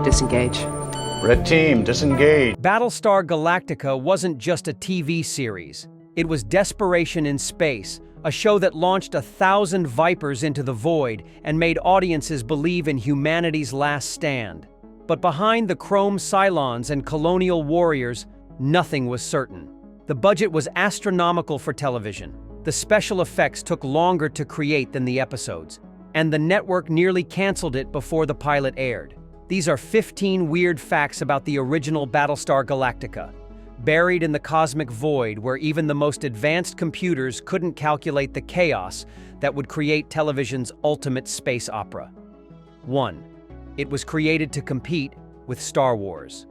disengage. Red team, disengage. Battlestar Galactica wasn't just a TV series. It was desperation in space, a show that launched 1,000 Vipers into the void and made audiences believe in humanity's last stand. But behind the chrome Cylons and colonial warriors, nothing was certain. The budget was astronomical for television. The special effects took longer to create than the episodes, and the network nearly canceled it before the pilot aired. These are 15 weird facts about the original Battlestar Galactica, buried in the cosmic void where even the most advanced computers couldn't calculate the chaos that would create television's ultimate space opera. 1. It was created to compete with Star Wars.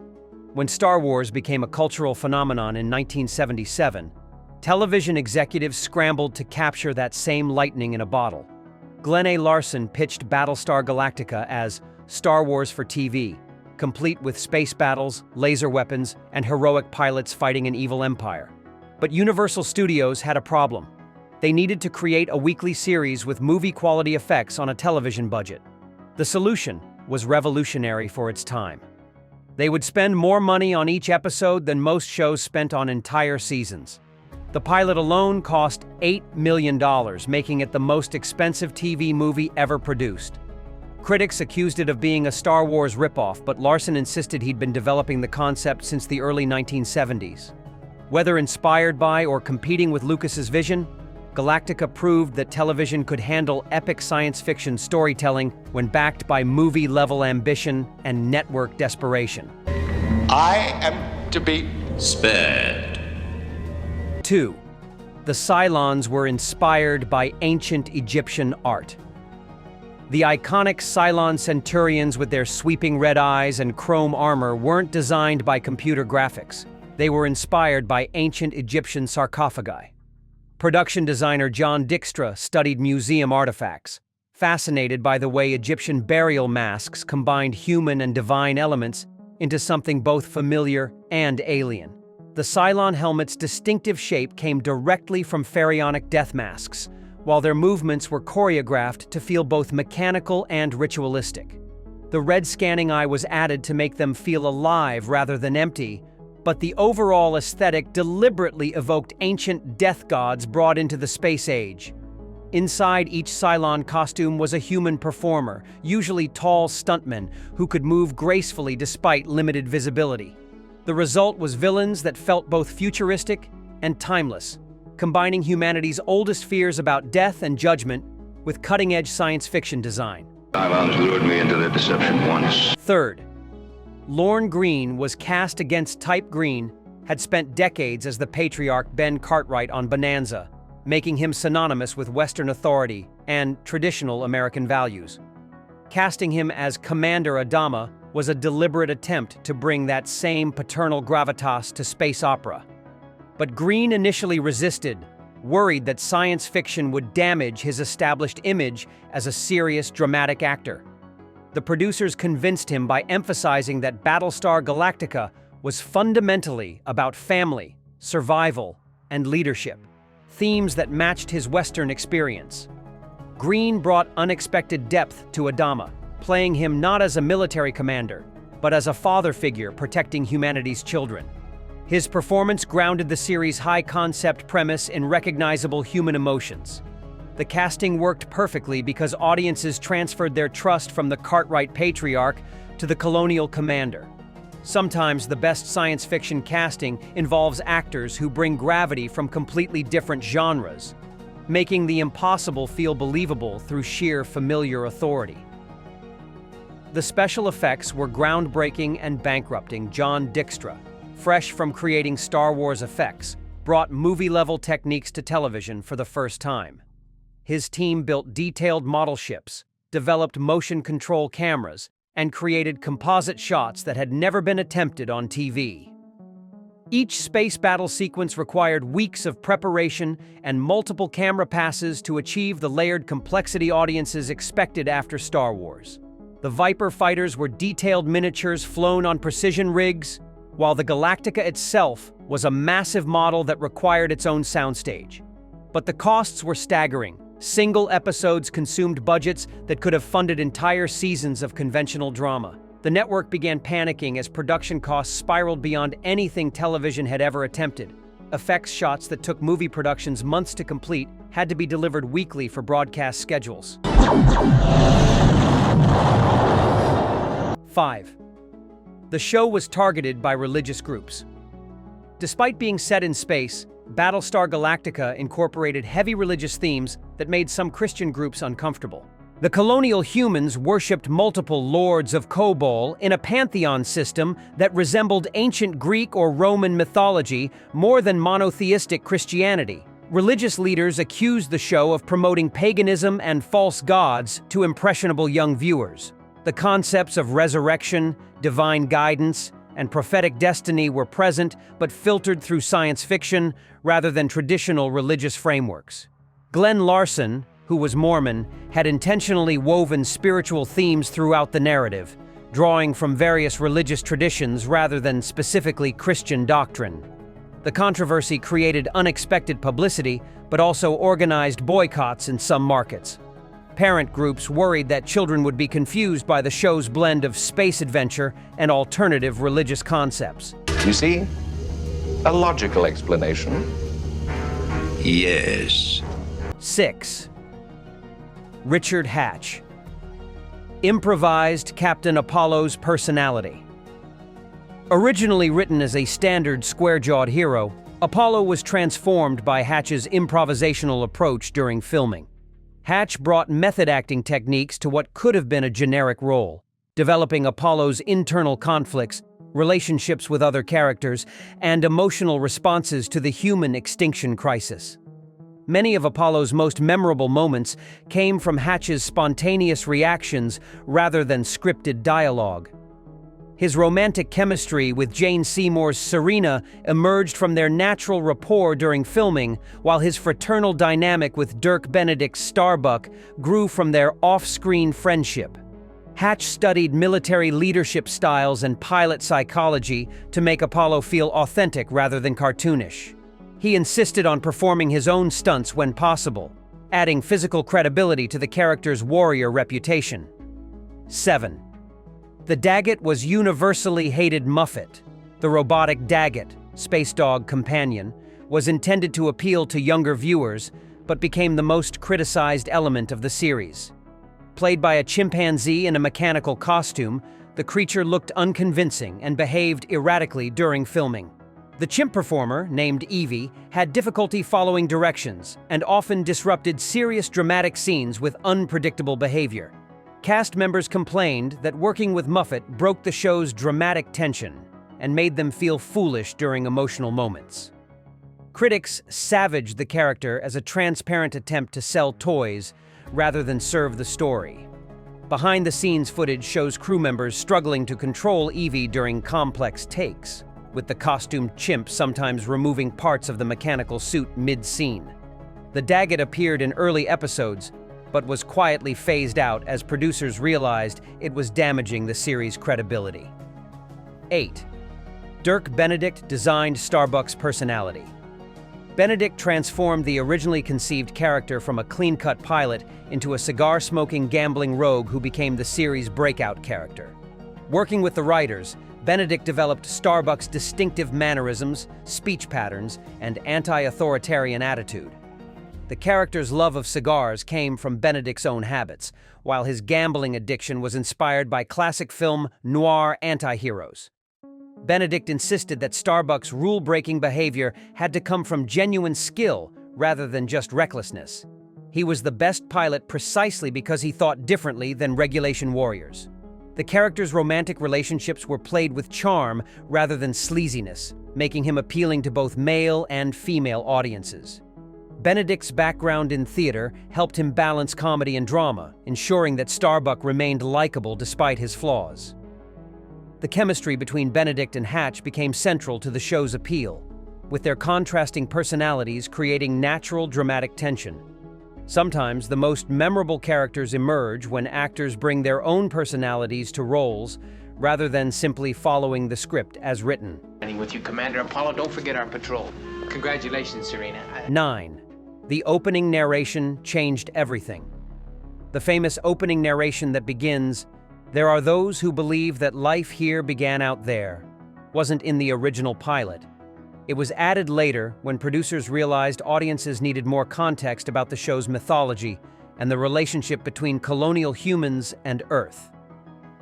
When Star Wars became a cultural phenomenon in 1977, television executives scrambled to capture that same lightning in a bottle. Glenn A. Larson pitched Battlestar Galactica as Star Wars for TV, complete with space battles, laser weapons, and heroic pilots fighting an evil empire. But Universal Studios had a problem. They needed to create a weekly series with movie-quality effects on a television budget. The solution was revolutionary for its time. They would spend more money on each episode than most shows spent on entire seasons. The pilot alone cost $8 million, making it the most expensive TV movie ever produced. Critics accused it of being a Star Wars ripoff, but Larson insisted he'd been developing the concept since the early 1970s. Whether inspired by or competing with Lucas's vision, Galactica proved that television could handle epic science fiction storytelling when backed by movie-level ambition and network desperation. I am to be spared. 2. The Cylons were inspired by ancient Egyptian art. The iconic Cylon Centurions with their sweeping red eyes and chrome armor weren't designed by computer graphics. They were inspired by ancient Egyptian sarcophagi. Production designer John Dykstra studied museum artifacts, fascinated by the way Egyptian burial masks combined human and divine elements into something both familiar and alien. The Cylon helmet's distinctive shape came directly from pharaonic death masks, while their movements were choreographed to feel both mechanical and ritualistic. The red scanning eye was added to make them feel alive rather than empty, but the overall aesthetic deliberately evoked ancient death gods brought into the space age. Inside each Cylon costume was a human performer, usually tall stuntmen, who could move gracefully despite limited visibility. The result was villains that felt both futuristic and timeless, combining humanity's oldest fears about death and judgment with cutting-edge science fiction design. Cylons lured me into their deception once. 3rd, Lorne Greene was cast against Type Green, had spent decades as the patriarch Ben Cartwright on Bonanza, making him synonymous with Western authority and traditional American values. Casting him as Commander Adama was a deliberate attempt to bring that same paternal gravitas to space opera. But Greene initially resisted, worried that science fiction would damage his established image as a serious, dramatic actor. The producers convinced him by emphasizing that Battlestar Galactica was fundamentally about family, survival, and leadership, themes that matched his Western experience. Greene brought unexpected depth to Adama, playing him not as a military commander, but as a father figure protecting humanity's children. His performance grounded the series' high-concept premise in recognizable human emotions. The casting worked perfectly because audiences transferred their trust from the Cartwright patriarch to the colonial commander. Sometimes the best science fiction casting involves actors who bring gravity from completely different genres, making the impossible feel believable through sheer familiar authority. The special effects were groundbreaking and bankrupting. John Dykstra, fresh from creating Star Wars effects, brought movie-level techniques to television for the first time. His team built detailed model ships, developed motion control cameras, and created composite shots that had never been attempted on TV. Each space battle sequence required weeks of preparation and multiple camera passes to achieve the layered complexity audiences expected after Star Wars. The Viper fighters were detailed miniatures flown on precision rigs, while the Galactica itself was a massive model that required its own soundstage. But the costs were staggering. Single episodes consumed budgets that could have funded entire seasons of conventional drama. The network began panicking as production costs spiraled beyond anything television had ever attempted. Effects shots that took movie productions months to complete had to be delivered weekly for broadcast schedules. 5. The show was targeted by religious groups. Despite being set in space, Battlestar Galactica incorporated heavy religious themes that made some Christian groups uncomfortable. The colonial humans worshipped multiple lords of Kobol in a pantheon system that resembled ancient Greek or Roman mythology more than monotheistic Christianity. Religious leaders accused the show of promoting paganism and false gods to impressionable young viewers. The concepts of resurrection, divine guidance, and prophetic destiny were present but filtered through science fiction rather than traditional religious frameworks. Glenn Larson, who was Mormon, had intentionally woven spiritual themes throughout the narrative, drawing from various religious traditions rather than specifically Christian doctrine. The controversy created unexpected publicity, but also organized boycotts in some markets. Parent groups worried that children would be confused by the show's blend of space adventure and alternative religious concepts. You see? A logical explanation. Yes. 6. Richard Hatch. Improvised Captain Apollo's personality. Originally written as a standard square-jawed hero, Apollo was transformed by Hatch's improvisational approach during filming. Hatch brought method acting techniques to what could have been a generic role, developing Apollo's internal conflicts, relationships with other characters, and emotional responses to the human extinction crisis. Many of Apollo's most memorable moments came from Hatch's spontaneous reactions rather than scripted dialogue. His romantic chemistry with Jane Seymour's Serena emerged from their natural rapport during filming, while his fraternal dynamic with Dirk Benedict's Starbuck grew from their off-screen friendship. Hatch studied military leadership styles and pilot psychology to make Apollo feel authentic rather than cartoonish. He insisted on performing his own stunts when possible, adding physical credibility to the character's warrior reputation. 7. The Daggett was universally hated Muffet. The robotic Daggett, Space Dog companion, was intended to appeal to younger viewers, but became the most criticized element of the series. Played by a chimpanzee in a mechanical costume, the creature looked unconvincing and behaved erratically during filming. The chimp performer, named Evie, had difficulty following directions and often disrupted serious dramatic scenes with unpredictable behavior. Cast members complained that working with Muffet broke the show's dramatic tension and made them feel foolish during emotional moments. Critics savaged the character as a transparent attempt to sell toys rather than serve the story. Behind-the-scenes footage shows crew members struggling to control Evie during complex takes, with the costumed chimp sometimes removing parts of the mechanical suit mid-scene. The Daggett appeared in early episodes, but was quietly phased out as producers realized it was damaging the series' credibility. 8. Dirk Benedict designed Starbuck's personality. Benedict transformed the originally conceived character from a clean-cut pilot into a cigar-smoking gambling rogue who became the series' breakout character. Working with the writers, Benedict developed Starbuck's distinctive mannerisms, speech patterns, and anti-authoritarian attitude. The character's love of cigars came from Benedict's own habits, while his gambling addiction was inspired by classic film noir anti-heroes. Benedict insisted that Starbuck's rule-breaking behavior had to come from genuine skill rather than just recklessness. He was the best pilot precisely because he thought differently than regulation warriors. The character's romantic relationships were played with charm rather than sleaziness, making him appealing to both male and female audiences. Benedict's background in theater helped him balance comedy and drama, ensuring that Starbuck remained likable despite his flaws. The chemistry between Benedict and Hatch became central to the show's appeal, with their contrasting personalities creating natural dramatic tension. Sometimes the most memorable characters emerge when actors bring their own personalities to roles rather than simply following the script as written. With you, Commander Apollo, don't forget our patrol. Congratulations, Serena. 9. The opening narration changed everything. The famous opening narration that begins, There are those who believe that life here began out there, wasn't in the original pilot. It was added later when producers realized audiences needed more context about the show's mythology and the relationship between colonial humans and Earth.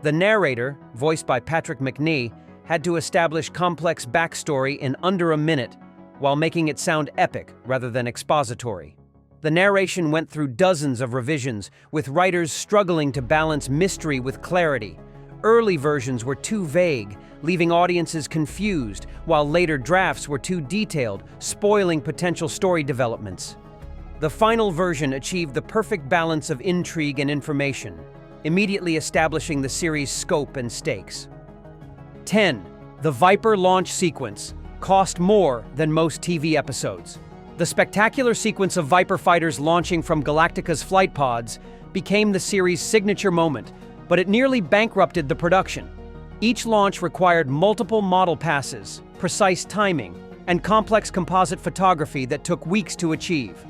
The narrator, voiced by Patrick Macnee, had to establish complex backstory in under a minute while making it sound epic rather than expository. The narration went through dozens of revisions, with writers struggling to balance mystery with clarity. Early versions were too vague, leaving audiences confused, while later drafts were too detailed, spoiling potential story developments. The final version achieved the perfect balance of intrigue and information, immediately establishing the series' scope and stakes. 10. The Viper launch sequence cost more than most TV episodes. The spectacular sequence of Viper fighters launching from Galactica's flight pods became the series' signature moment, but it nearly bankrupted the production. Each launch required multiple model passes, precise timing, and complex composite photography that took weeks to achieve.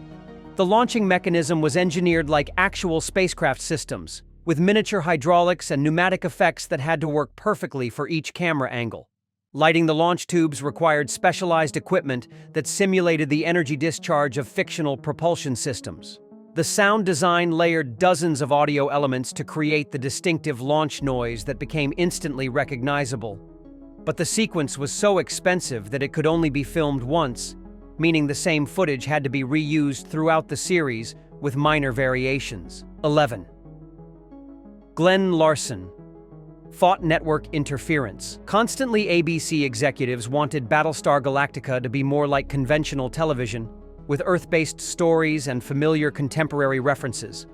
The launching mechanism was engineered like actual spacecraft systems, with miniature hydraulics and pneumatic effects that had to work perfectly for each camera angle. Lighting the launch tubes required specialized equipment that simulated the energy discharge of fictional propulsion systems. The sound design layered dozens of audio elements to create the distinctive launch noise that became instantly recognizable. But the sequence was so expensive that it could only be filmed once, meaning the same footage had to be reused throughout the series with minor variations. 11. Glenn Larson fought network interference. Constantly, ABC executives wanted Battlestar Galactica to be more like conventional television, with Earth-based stories and familiar contemporary references.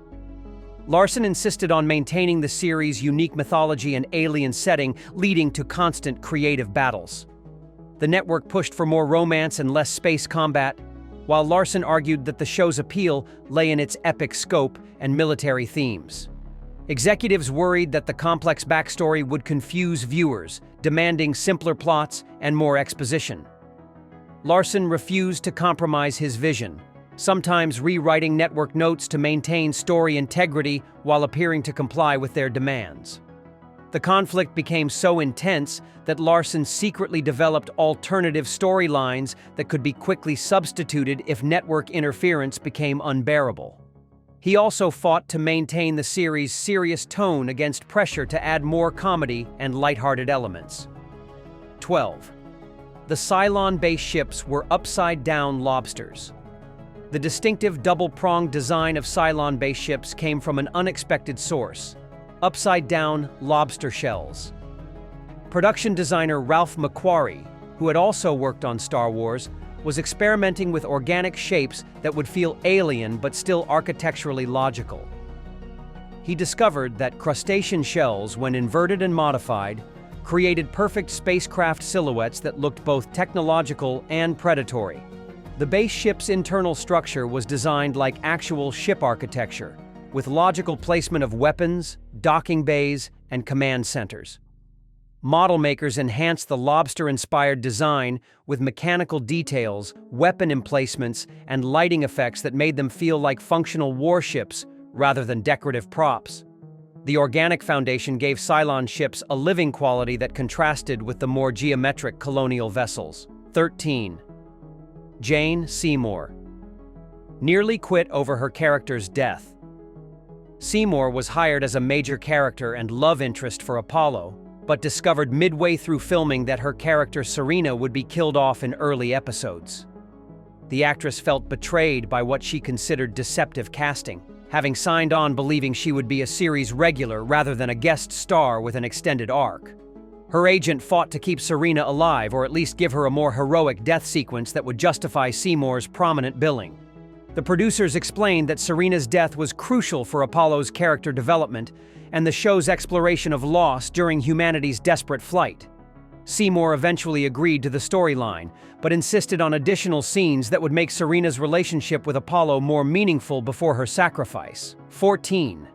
Larson insisted on maintaining the series' unique mythology and alien setting, leading to constant creative battles. The network pushed for more romance and less space combat, while Larson argued that the show's appeal lay in its epic scope and military themes. Executives worried that the complex backstory would confuse viewers, demanding simpler plots and more exposition. Larson refused to compromise his vision, sometimes rewriting network notes to maintain story integrity while appearing to comply with their demands. The conflict became so intense that Larson secretly developed alternative storylines that could be quickly substituted if network interference became unbearable. He also fought to maintain the series' serious tone against pressure to add more comedy and lighthearted elements. 12. The Cylon-based ships were upside-down lobsters. The distinctive double-pronged design of Cylon-based ships came from an unexpected source: upside-down lobster shells. Production designer Ralph McQuarrie, who had also worked on Star Wars, was experimenting with organic shapes that would feel alien but still architecturally logical. He discovered that crustacean shells, when inverted and modified, created perfect spacecraft silhouettes that looked both technological and predatory. The base ship's internal structure was designed like actual ship architecture, with logical placement of weapons, docking bays, and command centers. Model makers enhanced the lobster-inspired design with mechanical details, weapon emplacements, and lighting effects that made them feel like functional warships rather than decorative props. The organic foundation gave Cylon ships a living quality that contrasted with the more geometric colonial vessels. 13. Jane Seymour nearly quit over her character's death. Seymour was hired as a major character and love interest for Apollo, but discovered midway through filming that her character Serena would be killed off in early episodes. The actress felt betrayed by what she considered deceptive casting, having signed on believing she would be a series regular rather than a guest star with an extended arc. Her agent fought to keep Serena alive, or at least give her a more heroic death sequence that would justify Seymour's prominent billing. The producers explained that Serena's death was crucial for Apollo's character development and the show's exploration of loss during humanity's desperate flight. Seymour eventually agreed to the storyline, but insisted on additional scenes that would make Serena's relationship with Apollo more meaningful before her sacrifice. 14.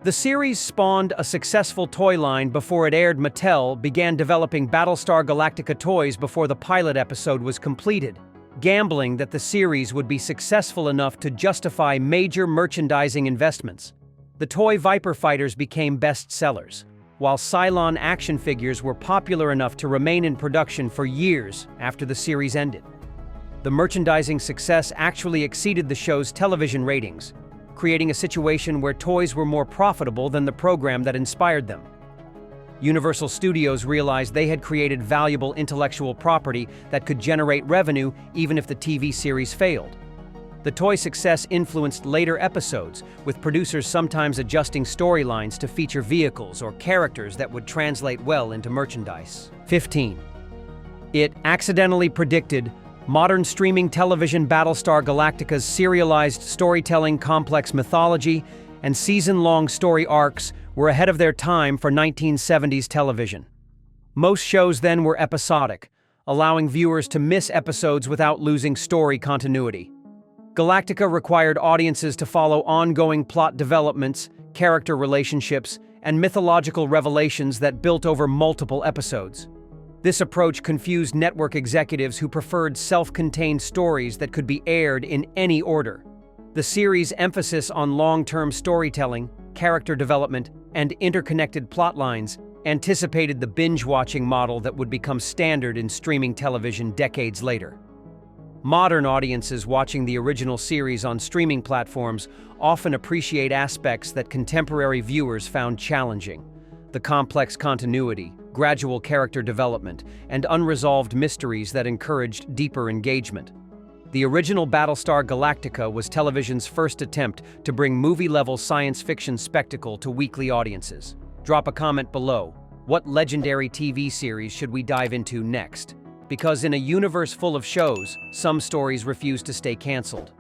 The series spawned a successful toy line before it aired. Mattel began developing Battlestar Galactica toys before the pilot episode was completed, gambling that the series would be successful enough to justify major merchandising investments. The toy Viper fighters became bestsellers, while Cylon action figures were popular enough to remain in production for years after the series ended. The merchandising success actually exceeded the show's television ratings, creating a situation where toys were more profitable than the program that inspired them. Universal Studios realized they had created valuable intellectual property that could generate revenue even if the TV series failed. The toy success influenced later episodes, with producers sometimes adjusting storylines to feature vehicles or characters that would translate well into merchandise. 15. It accidentally predicted modern streaming television. Battlestar Galactica's serialized storytelling, complex mythology, and season-long story arcs were ahead of their time for 1970s television. Most shows then were episodic, allowing viewers to miss episodes without losing story continuity. Galactica required audiences to follow ongoing plot developments, character relationships, and mythological revelations that built over multiple episodes. This approach confused network executives who preferred self-contained stories that could be aired in any order. The series' emphasis on long-term storytelling, character development, and interconnected plotlines anticipated the binge-watching model that would become standard in streaming television decades later. Modern audiences watching the original series on streaming platforms often appreciate aspects that contemporary viewers found challenging: the complex continuity, gradual character development, and unresolved mysteries that encouraged deeper engagement. The original Battlestar Galactica was television's first attempt to bring movie-level science fiction spectacle to weekly audiences. Drop a comment below. What legendary TV series should we dive into next? Because in a universe full of shows, some stories refuse to stay canceled.